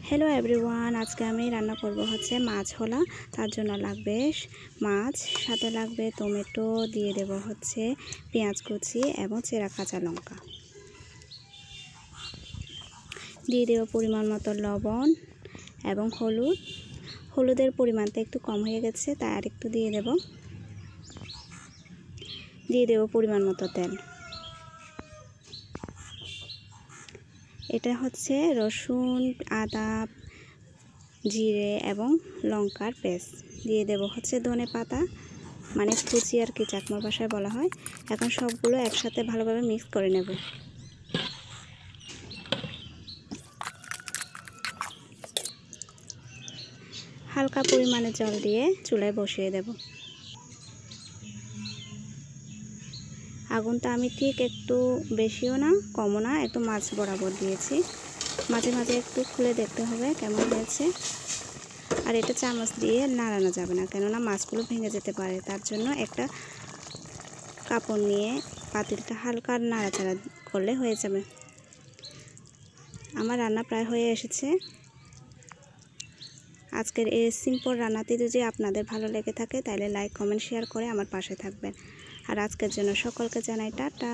Hello everyone आज के आमी रान्ना करब होच्छे माछ होला। तार जोन्नो लागबे माछ, साथे लागबे टमेटो, दिए देब होच्छे पेंयाज कुचि एबं चेरा काँचा लंका, दिए देब परिमाण मतो लवण एबं हलुद। हलुदेर परिमाणटा एकटु कम हये गेछे ताई आरेकटु दिए देब। दिए देब परिमाण मतो तेल। এটা হচ্ছে রসুন, আদা, জিরে এবং লঙ্কার পেস্ট। দিয়ে দেব হচ্ছে ধনে পাতা, মানে কুচি আর কি চাকমা ভাষায় বলা হয়। এখন সবগুলো একসাথে ভালোভাবে মিক্স করে নেব। হালকা পরিমাণে জল দিয়ে চুলায় বসিয়ে দেব। আগুনটা আমি ঠিক একটু বেশিও না কমও না, একটু মাছ বরাবর দিয়েছি। মাঝে মাঝে একটু খুলে দেখতে হবে কেমন হয়েছে। আর এটা চামচ দিয়ে নাড়ানো যাবে না, কেননা মাছগুলো ভেঙে যেতে পারে। তার জন্য একটা কাপড় নিয়ে পাতিলটা হালকা নাড়াচাড়া করলে হয়ে যাবে। আমার রান্না প্রায় হয়ে এসেছে। আজকের এই সিম্পল রান্নাটি যদি আপনাদের ভালো লেগে থাকে তাহলে লাইক, কমেন্ট, শেয়ার করে আমার পাশে থাকবেন। আর আজকের জন্য সকলকে জানাই টাটা।